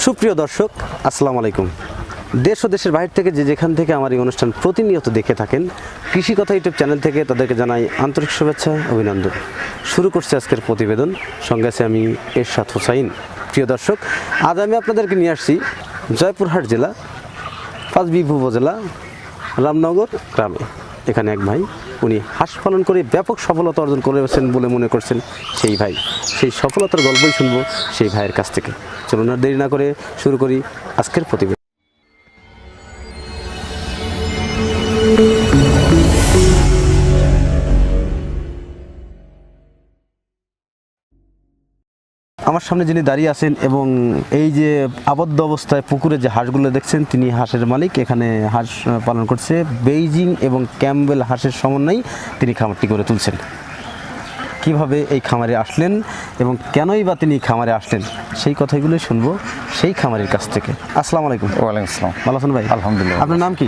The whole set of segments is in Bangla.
সুপ্রিয় দর্শক, আসসালামু আলাইকুম। দেশ ও দেশের বাইরে থেকে যেখান থেকে আমার এই অনুষ্ঠান প্রতিনিয়ত দেখে থাকেন, কৃষি কথা ইউটিউব চ্যানেল থেকে তাদেরকে জানাই আন্তরিক শুভেচ্ছা, অভিনন্দন। শুরু করছি আজকের প্রতিবেদন, সঙ্গে আছে আমি এরশাদ হোসাইন। প্রিয় দর্শক, আজ আমি আপনাদেরকে নিয়ে আসছি জয়পুরহাট জেলা পাঁচবিবি উপজেলা রামনগর গ্রামে। এখানে এক ভাই, উনি হাঁস পালন করে ব্যাপক সফলতা অর্জন করেছেন বলে মনে করছেন সেই ভাই। সেই সফলতার গল্পই শুনবো সেই ভাইয়ের কাছ থেকে। চলুন আর দেরি না করে শুরু করি আজকের প্রতিবেদন। আমার সামনে যিনি দাঁড়িয়ে আছেন এবং এই যে আবদ্ধ অবস্থায় পুকুরে যে হাঁসগুলো দেখছেন, তিনি হাঁসের মালিক। এখানে হাঁস পালন করছে বেইজিং এবং ক্যাম্বেল হাঁসের সমন্বয়ে তিনি খামারটি করে তুলছেন। কিভাবে এই খামারে আসলেন এবং কেনই বা তিনি খামারে আসলেন, সেই কথাগুলোই শুনবো সেই খামারের কাছ থেকে। আসসালামু আলাইকুম। ওয়ালাইকুম আসসালাম। ভালো আছেন ভাই? আলহামদুলিল্লাহ। আপনার নাম কি?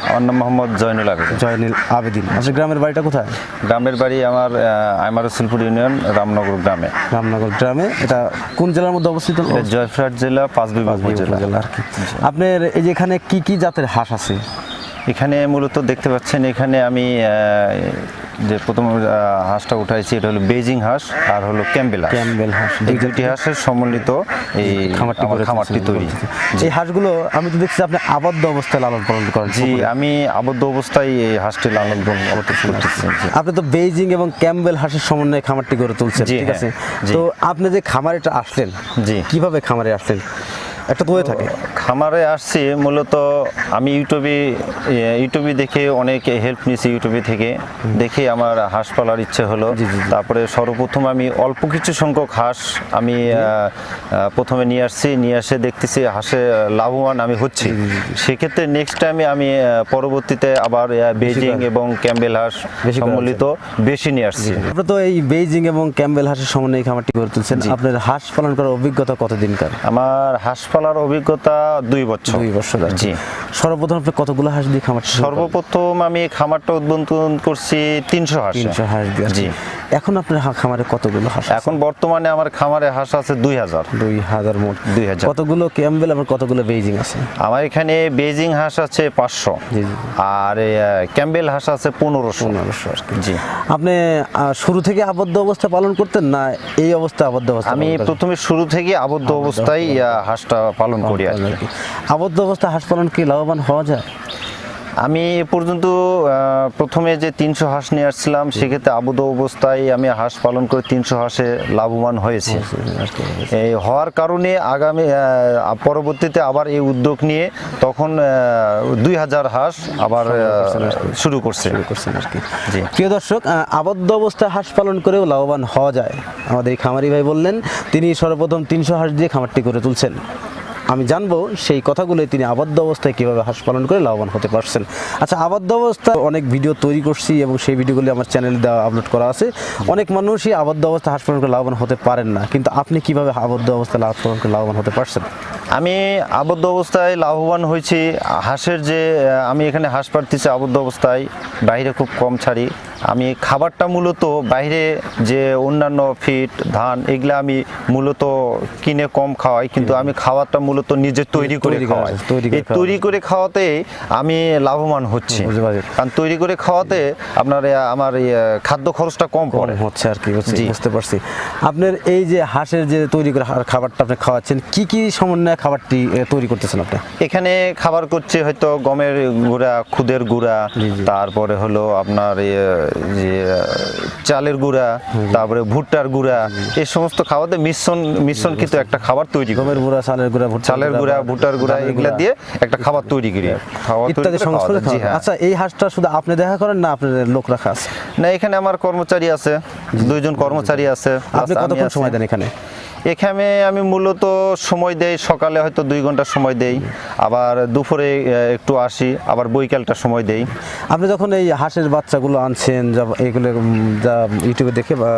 আমার নাম মোহাম্মদ জয়নুল আবেদিন। জয়নুল আবেদিন। আপনার গ্রামের বাড়িটা কোথায়? গ্রামের বাড়ি আমার রসুলপুর ইউনিয়ন রামনগর গ্রামে। রামনগর গ্রামে। এটা কোন জেলার মধ্যে অবস্থিত? জয়পুরহাট জেলা পাঁচবিবি উপজেলা আর কি। আপনার এই যে এখানে কি কি জাতের হাঁস আছে? এখানে মূলত দেখতে পাচ্ছেন, এখানে আমি যে প্রথম হাঁসটা উঠাইছি, এটা হলো বেইজিং হাঁস আর হলো ক্যাম্বেল হাঁস। এই দুটি হাঁসের সম্মিলিত এই খামারটি তৈরি। এই হাঁসগুলো আমি তো দেখছি আপনি আবদ্ধ অবস্থায় লালন পালন করেন। জি, আমি আবদ্ধ অবস্থায় এই হাঁসটি লালন পালন করতেছি। আপনি তো বেইজিং এবং ক্যাম্বেল হাঁসের সমন্বয়ে খামারটি গড়ে তুলছেন, ঠিক আছে? তো আপনি যে খামারেটা আসলেন, জি, কিভাবে খামারে আসলেন? একটা তো হয়ে থাকে। খামারে আসছি মূলত আমি ইউটিউবে দেখে অনেক হেল্প নিয়েছি, ইউটিউবে থেকে দেখে আমার হাঁস পালার ইচ্ছে হলো। তারপরে সর্বপ্রথম আমি অল্প কিছু সংখ্যক হাঁস আমি প্রথমে নিয়ে এসে দেখতেছি হাঁসে লাভবান আমি হচ্ছি। সেক্ষেত্রে নেক্সট টাইমে আমি পরবর্তীতে আবার বেইজিং এবং ক্যাম্বেল হাঁস সম্মিলিত বেশি নিয়ে আসছি। আপনি তো এই বেইজিং এবং ক্যাম্বেল হাঁসের সমন্বয়ে খামারটি গড়ে তুলছেন। আপনার হাঁস পালন করার অভিজ্ঞতা কতদিনকার? আমার হাঁস পালার অভিজ্ঞতা 2 বছর। 2 বছর। জি। সর্বপ্রথম আপনি কতগুলো হাঁস দিয়ে খামার? সর্বপ্রথম আমি খামারটা উদ্বোধন করছি 300 হাঁস। 300 হাঁস দিয়ে। জি। এখন আপনার খামারে কতগুলো হাঁস? এখন বর্তমানে আমার খামারে হাঁস আছে 2000 মোট। 2000। কতগুলো ক্যাম্বেল আর কতগুলো বেইজিং আছে? আমার এখানে বেইজিং হাঁস আছে 500 আর ক্যাম্বেল হাঁস আছে 1500। জি। আপনি শুরু থেকে আবদ্ধ অবস্থা পালন করতেন না এই অবস্থা আবদ্ধ অবস্থা? আমি প্রথমে শুরু থেকে আবদ্ধ অবস্থায় হাঁসটা পালন করি আর কি। আবদ্ধ অবস্থা হাঁস পালন কি লাভবান হওয়া যায়? আমি এ পর্যন্ত প্রথমে যে 300 হাঁস নিয়ে আসছিলাম, সেক্ষেত্রে আবদ্ধ অবস্থায় আমি হাঁস পালন করে 300 হাঁসে লাভবান হয়েছে। এই হওয়ার কারণে আগামী পরবর্তীতে আবার এই উদ্যোগ নিয়ে তখন 2000 হাঁস আবার শুরু করছেন আর কি। জি। প্রিয় দর্শক, আবদ্ধ অবস্থায় হাঁস পালন করেও লাভবান হওয়া যায়। আমাদের এই খামারি ভাই বললেন তিনি সর্বপ্রথম 300 হাঁস দিয়ে খামারটি করে তুলছেন। আমি জানবো সেই কথাগুলোই তিনি আবদ্ধ অবস্থায় কীভাবে হাঁস পালন করে লাভবান হতে পারছেন। আচ্ছা, আবদ্ধ অবস্থায় অনেক ভিডিও তৈরি করছি এবং সেই ভিডিওগুলি আমার চ্যানেলে দেওয়া আপলোড করা আছে। অনেক মানুষই আবদ্ধ অবস্থায় হাঁস পালন করে লাভবান হতে পারেন না, কিন্তু আপনি কিভাবে আবদ্ধ অবস্থায় হাঁস পালন করে লাভবান হতে পারছেন? আমি আবদ্ধ অবস্থায় লাভবান হয়েছি। হাঁসের যে আমি এখানে হাঁস পাড়তেছি আবদ্ধ অবস্থায়, বাইরে খুব কম ছাড়ি। আমি খাবারটা মূলত বাইরে যে অন্যান্য ফিড ধান এগুলো আমি মূলত কিনে কম খাওয়াই, কিন্তু আমি খাবারটা মূলত নিজে তৈরি করে খাওয়াই। তৈরি করে খাওয়াতে আমি লাভবান হচ্ছি, কারণ তৈরি করে খাওয়াতে আপনার আমার খাদ্য খরচটা কম হচ্ছে আর কি। বুঝতে পারছি। আপনার এই যে হাঁসের যে তৈরি করে খাবারটা আপনি খাওয়াচ্ছেন, কি কি সমন্বয়ে খাবারটি তৈরি করতেছেন আপনি? এখানে খাবার করছে হয়তো গমের গুঁড়া, খুদের গুঁড়া, তারপরে হলো আপনার যে চালের গুঁড়া, তারপরে ভুট্টার গুঁড়া, এই সমস্ত খাবারে মিশ্রণ কিন্তু একটা খাবার তৈরি। গমের গুঁড়া, চালের গুঁড়া, ভুট্টার গুঁড়া এগুলা দিয়ে একটা খাবার তৈরি করি, ইত্যাদি সংস্করণে। আচ্ছা, এই হাঁসটা শুধু আপনি দেখা করেন না আপনার লোক রাখা আছে? না, এখানে আমার কর্মচারী আছে, 2 জন কর্মচারী আছে। আপনি কতক্ষণ সময় দেন এখানে? এখানে আমি মূলত সময় দেই, সকালে হয়তো 2 ঘন্টা সময় দেই, আবার দুপুরে একটু আসি, আবার বৈকালটা সময় দেই। আপনি যখন এই হাঁসের বাচ্চাগুলো আনছেন, এগুলো যা ইউটিউবে দেখে বা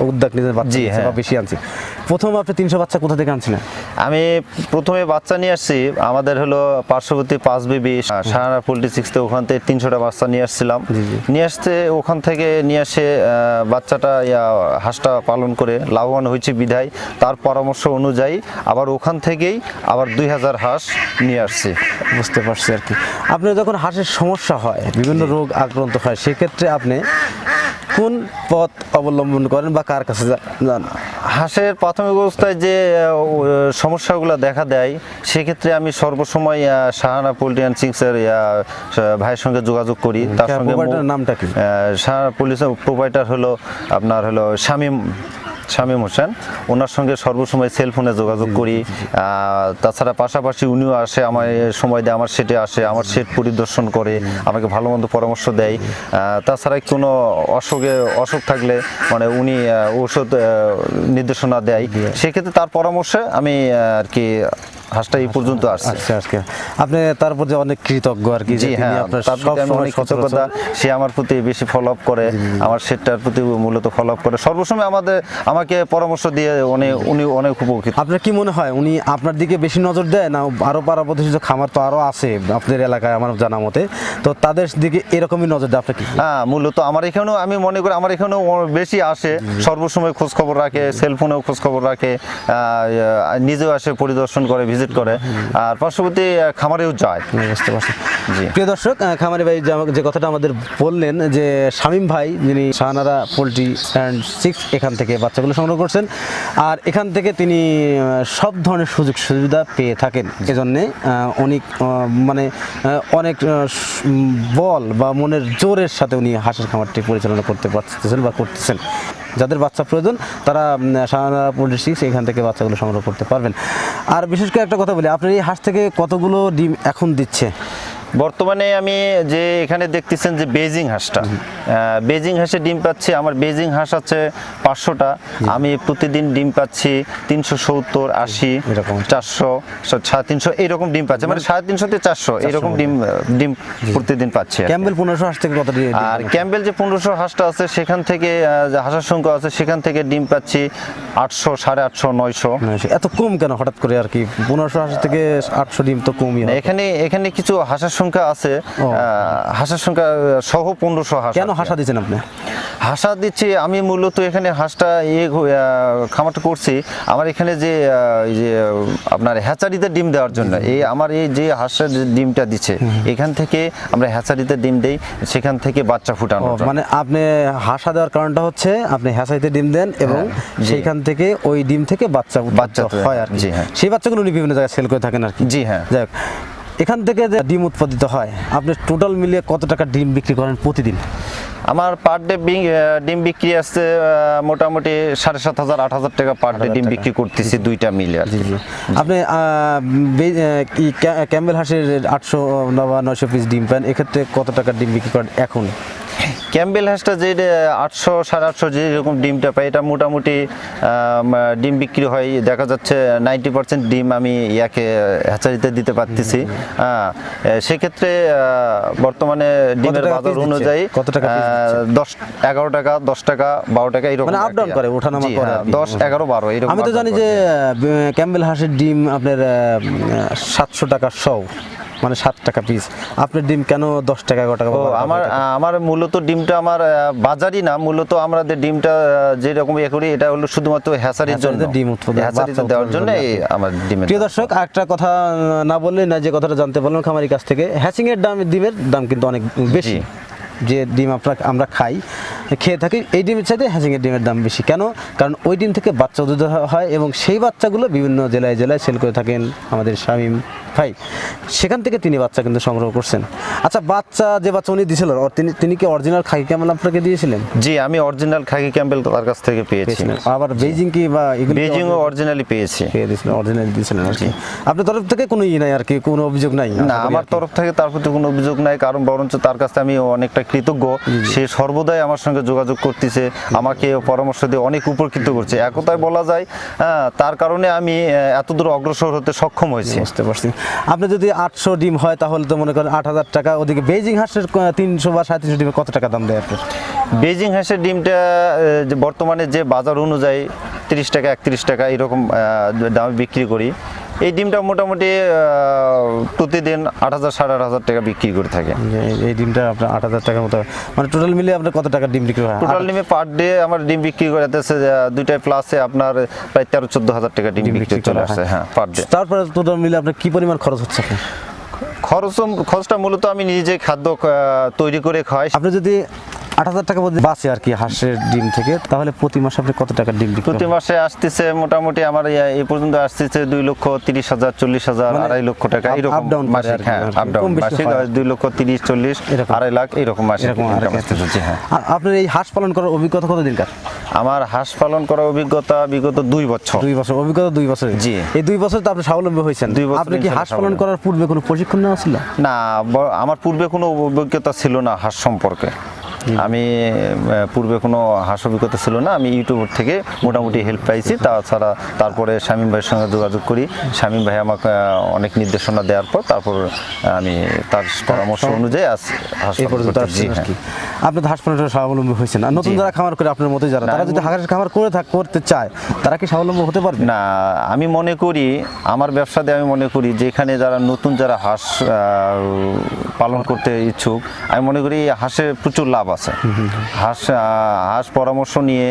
উদ্যোগ নিজের বাচ্চা বেশি আনছি, প্রথম আপনি 300 বাচ্চা কোথা থেকে আনছিলেন? আমি প্রথমে বাচ্চা নিয়ে আসছি, আমাদের হলো পার্শ্ববর্তী 5 বিবি সাহারা পোল্ট্রি 6 ওখান থেকে 300টা বাচ্চা নিয়ে আসছিলাম। নিয়ে আসতে ওখান থেকে নিয়ে এসে বাচ্চাটা হাঁসটা পালন করে লাভবান হয়েছে বিধায় তার পরামর্শ অনুযায়ী আবার ওখান থেকেই আবার 2000 হাঁস নিয়ে আসছি। বুঝতে পারছি আর কি। আপনার যখন হাঁসের সমস্যা হয়, বিভিন্ন রোগ আক্রান্ত হয়, সেক্ষেত্রে আপনি কোন পথ অবলম্বন করেন বা কার কাছে যান? হাঁসের প্রাথমিক অবস্থায় যে সমস্যাগুলো দেখা দেয় সেক্ষেত্রে আমি সর্বসময় সাহারা পোল্ট্রি অ্যান্ড চিংসের ভাইয়ের সঙ্গে যোগাযোগ করি। তার সঙ্গে প্রোভাইডারের নামটা কি? সাহারা পুলিশের প্রোভাইডার হলো আপনার হলো শামীম হোসেন, ওনার সঙ্গে সর্বসময় সেলফোনে যোগাযোগ করি। তাছাড়া পাশাপাশি উনিও আসে, আমার সময় দেয়, আমার সেটে আসে, আমার সেট পরিদর্শন করে আমাকে ভালো মন্দ পরামর্শ দেয়। তাছাড়া কোনো অসুখ থাকলে মানে উনি ঔষধ নির্দেশনা দেয়, সেক্ষেত্রে তার পরামর্শে আমি আর কি হাঁসটা এই পর্যন্ত আসছে। আচ্ছা, আপনি তার প্রতি অনেক কৃতজ্ঞ আর কি। জি হ্যাঁ, অনেক কৃতজ্ঞতা। সে আমার প্রতি বেশি ফলো আপ করে, আমার সেটটার প্রতি মূলত ফলো আপ করে, সর্বসময় আমাকে পরামর্শ দিয়ে উনি অনেক উপকৃত। আপনার কি মনে হয় উনি আপনার দিকে বেশি নজর দেয় না আরো পাড়া প্রতিষ্ঠিত খামার তো আরো আছে আপনাদের এলাকায় আমার জানা মতে, তো তাদের দিকে এরকমই নজর দেয় আপনার কি? হ্যাঁ, মূলত আমার এখানেও আমি মনে করি আমার এখানেও বেশি আসে, সর্বসময় খোঁজ খবর রাখে, সেলফোনেও খোঁজ খবর রাখে, নিজেও আসে পরিদর্শন করে, ভিজিট করে, আর পার্শ্ববর্তী খামারেও যায়। বুঝতে পারছি। জি, প্রিয় দর্শক, খামারি ভাই যে কথাটা আমাদের বললেন যে শামীম ভাই যিনি সাহারা পোল্ট্রি অ্যান্ড 6 এখান থেকে বাচ্চাগুলো সংগ্রহ করছেন, আর এখান থেকে তিনি সব ধরনের সুযোগ সুবিধা পেয়ে থাকেন। এজন্যে অনেক মানে অনেক বল বা মনের জোরের সাথে উনি হাঁসের খামারটি পরিচালনা করতে পারতেছেন বা করতেছেন। যাদের বাচ্চা প্রয়োজন তারা সাহারা পোল্ট্রি 6 এখান থেকে বাচ্চাগুলো সংগ্রহ করতে পারবেন। আর বিশেষ করে একটা কথা বলি, আপনার এই হাঁস থেকে কতগুলো ডিম এখন দিচ্ছে? বর্তমানে আমি যে এখানে দেখতেছেন যে বেজিং হাঁসটা, বেজিং হাঁসে ডিম পাচ্ছি, আমার বেজিং হাঁস আছে 500টা, আমি প্রতিদিন ডিম পাচ্ছি 370, 80, 400, 350 এইরকম ডিম পাচ্ছি, মানে 350 থেকে 400 এইরকম ডিম প্রতিদিন পাচ্ছি। ক্যাম্বেল 1500 হাঁস থেকে কত ডিম? আর ক্যাম্বেল যে 1500 হাঁসটা আছে সেখান থেকে হাঁসের সংখ্যা আছে, সেখান থেকে ডিম পাচ্ছি 800, 850, 900। এত কম কেন হঠাৎ করে আর কি? 1500 হাঁস থেকে 800 ডিম তো কমই। এখানে কিছু হাঁসের সংখ্যা আছে, হাঁসের সংখ্যা সহ 1500 হাঁস। কেন হাঁসা দিচ্ছেন আপনি? হাঁসা দিচ্ছি আমি মূলত এখানে হাঁসটা খামারটা করছি আমার এখানে যে আপনার হ্যাচারিতে ডিম দেওয়ার জন্য। আমার এই যে হাঁসের ডিমটা দিচ্ছে এখান থেকে আমরা হ্যাচারিতে ডিম দেই, সেখান থেকে বাচ্চা ফুটানো। মানে আপনি হাঁসা দেওয়ার কারণটা হচ্ছে আপনি হ্যাচারিতে ডিম দেন এবং সেইখান থেকে ওই ডিম থেকে বাচ্চা হয় আর কি। সেই বাচ্চাগুলো উনি বিভিন্ন জায়গায় সেল করে থাকেন আর কি। জি হ্যাঁ। যাই হোক, এখান থেকে যে ডিম উৎপাদিত হয় আপনি টোটাল মিলিয়ে কত টাকা ডিম বিক্রি করেন প্রতিদিন? আমার পার ডে ডিম বিক্রি আসছে মোটামুটি 7,500 8,000 টাকা পার ডে ডিম বিক্রি করতেছি, দুইটা মিলে। আপনি ক্যাম্বেল হাঁসের 800 বা 900 পিস ডিম পান, এক্ষেত্রে কত টাকা ডিম বিক্রি করেন এখন? ক্যাম্বেল হাঁসটা যে 800 750 যেরকম ডিমটা পাই, এটা মোটামুটি ডিম বিক্রি হয় দেখা যাচ্ছে 90% ডিম আমি হ্যাচারিতে দিতে পারতেছি। সেক্ষেত্রে বর্তমানে ডিমের বাজার অনুযায়ী কত টাকা? 11 টাকা, 10 টাকা, 12 টাকা এরকম, মানে আপ ডাউন করে, ওঠানামা করে। 10, 11, 12 এরকম। আমি তো জানি যে ক্যাম্বেল হাঁসের ডিম আপনার 700 টাকা শো, মানে 7 টাকা পিস। আপনার ডিম কেন 10 টাকা 11 টাকা? আমার মূলত ডিমটা আমার বাজারই না, মূলত আমরা ডিমটা যেরকম করি এটা হলো শুধুমাত্র হ্যাচারির জন্য, ডিম উৎপাদন দেওয়ার জন্য আমার ডিমের। প্রিয় দর্শক, একটা কথা না বললে না, যে কথাটা জানতে পারলাম খামারির কাছ থেকে, হ্যাচিং এর ডিমের দাম কিন্তু অনেক বেশি। যে ডিম আমরা খেয়ে থাকি এই ডিমের চাইতে হ্যাচিংয়ের ডিমের দাম বেশি। কেন? কারণ ওই ডিম থেকে বাচ্চা উৎপাদিত হয় এবং সেই বাচ্চাগুলো বিভিন্ন জেলায় সেল করে থাকেন আমাদের শামীম ভাই। সেখান থেকে তিনি বাচ্চা কিন্তু সংগ্রহ করছেন। আচ্ছা, যে বাচ্চা উনি দিয়েছিল তিনি কি অরিজিনাল খাকি ক্যাম্বেল আপনাকে দিয়েছিলেন? জি, আমি অরিজিনাল খাকি ক্যাম্বেল তার কাছ থেকে পেয়েছি। আবার বেজিং কি বা বেজিংও অরিজিনালি পেয়েছি। অরিজিনাল দিয়েছিলেন আর কি। আপনার তরফ থেকে কোনো নাই আর কি, কোনো অভিযোগ নাই? না, আমার তরফ থেকে তার প্রতি কোনো অভিযোগ নাই, কারণ বরঞ্চ তার কাছে আমি অনেকটা কৃতজ্ঞ। সে সর্বদাই আমার সঙ্গে যোগাযোগ করতেছে, আমাকে পরামর্শ দিয়ে অনেক উপকৃত করছে। একতায় বলা যায় তার কারণে আমি এতদূর অগ্রসর হতে সক্ষম হয়েছি। বুঝতে পারছি। আপনি যদি 800 ডিম হয় তাহলে তো মনে করেন 8,000 টাকা। ওদিকে বেজিং হাঁসের 300 বা 350 ডিমে কত টাকা দাম দেয় আপনার? বেজিং হাঁসের ডিমটা বর্তমানে যে বাজার অনুযায়ী 30 টাকা 31 টাকা এরকম দামে বিক্রি করি। এই ডিমটা মোটামুটি প্রতিদিন 8,000 8,500 টাকা বিক্রি করে থাকে। এই ডিমটা আপনার 8,000 টাকার মতো, মানে টোটাল মিলে আপনার কত টাকা ডিম বিক্রি হয়? টোটাল ডিমে পার ডে আমার ডিম বিক্রি করে যাচ্ছে দুইটাই প্লাসে আপনার প্রায় 13-14,000 টাকা ডিম বিক্রি চলে আসছে, হ্যাঁ, পার ডে। তারপরে টোটাল মিলে আপনার কি পরিমাণ খরচ হচ্ছে আপনার? খরচটা মূলত আমি নিজে খাদ্য তৈরি করে খাই। আপনি যদি 8,000 টাকা বাঁচে আর কি হাঁসের ডিম থেকে, তাহলে প্রতি মাসে আপনি কত টাকা ডিম বিক্রি প্রতি মাসে আসতেছে মোটামুটি আমার এই পর্যন্ত আসতেছে 2,30,000 40,000 2.5 লক্ষ টাকা এরকম মাসিক, হ্যাঁ, আপ ডাউন মাসিক 2,30,40 2.5 লাখ এরকম মাসিক ইনকাম আসতেছে। জি হ্যাঁ। আপনার এই হাঁস পালন করার অভিজ্ঞতা কত দিনকার? আমার হাঁস পালন করার অভিজ্ঞতা বিগত 2 বছর। 2 বছর অভিজ্ঞতা, 2 বছর। জি। এই 2 বছর তো আপনি স্বাবলম্বী হয়েছেন। 2 বছর আপনি কি হাঁস পালন করার পূর্বে কোনো প্রশিক্ষণ নেওয়া ছিল? না, আমার পূর্বে কোনো অভিজ্ঞতা ছিল না হাঁস সম্পর্কে। আমি পূর্বে কোনো হাঁস অভিজ্ঞতা ছিল না। আমি ইউটিউব থেকে মোটামুটি হেল্প পাইছি। তাছাড়া তারপরে শামীম ভাইয়ের সঙ্গে যোগাযোগ করি। শামীম ভাই আমাকে অনেক নির্দেশনা দেওয়ার পর তারপর আমি তার পরামর্শ অনুযায়ী হাঁস এই পর্যন্ত পালন করছি। আসছেন আর কি। আপনি তো হাঁস পালনের স্বাবলম্বী হয়েছেন। আর নতুন যারা খামার করে আপনার মতোই যারা, তারা যদি হাঁসের খামার করতে চায়, তারা কি স্বাবলম্বী হতে পারবে? না, আমি মনে করি আমার ব্যবসাতে আমি মনে করি যেখানে যারা নতুন যারা হাঁস পালন করতে ইচ্ছুক, আমি মনে করি হাঁসে প্রচুর লাভ আছে। হাঁস পরামর্শ নিয়ে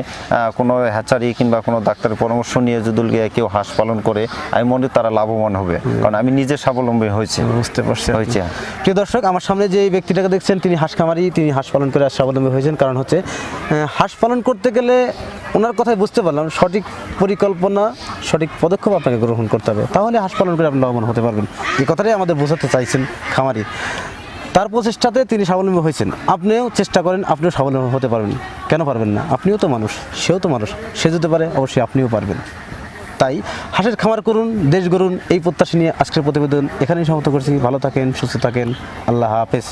কোনো হ্যাচারি কিংবা কোনো ডাক্তারের পরামর্শ নিয়ে যদি কেউ হাঁস পালন করে, আমি মনে করি তারা লাভবান হবে, কারণ আমি নিজে স্বাবলম্বী হয়েছি। বুঝতে পারছি। হয়েছে। প্রিয় দর্শক, আমার সামনে যে ব্যক্তিটাকে দেখছেন তিনি হাঁস খামারি, তিনি হাঁস পালন করে স্বাবলম্বী হয়েছেন। কারণ হচ্ছে হাঁস পালন করতে গেলে ওনার কথাই বুঝতে পারলাম সঠিক পরিকল্পনা, সঠিক পদক্ষেপ আপনাকে গ্রহণ করতে হবে, তাহলে হাঁস পালন করে আপনি লাভবান হতে পারবেন। এই কথাটাই আমাদের বোঝাতে চাইছেন খামারি। তার প্রচেষ্টাতে তিনি স্বাবলম্বী হয়েছেন। আপনিও চেষ্টা করেন, আপনিও স্বাবলম্বী হতে পারবেন। কেন পারবেন না? আপনিও তো মানুষ, সেও তো মানুষ, সে যেতে পারে, অবশ্যই আপনিও পারবেন। তাই হাঁসের খামার করুন, দেশ গড়ুন, এই প্রত্যাশা নিয়ে আজকের প্রতিবেদন এখানেই সমাপ্ত করছি। ভালো থাকেন, সুস্থ থাকেন, আল্লাহ হাফেজ।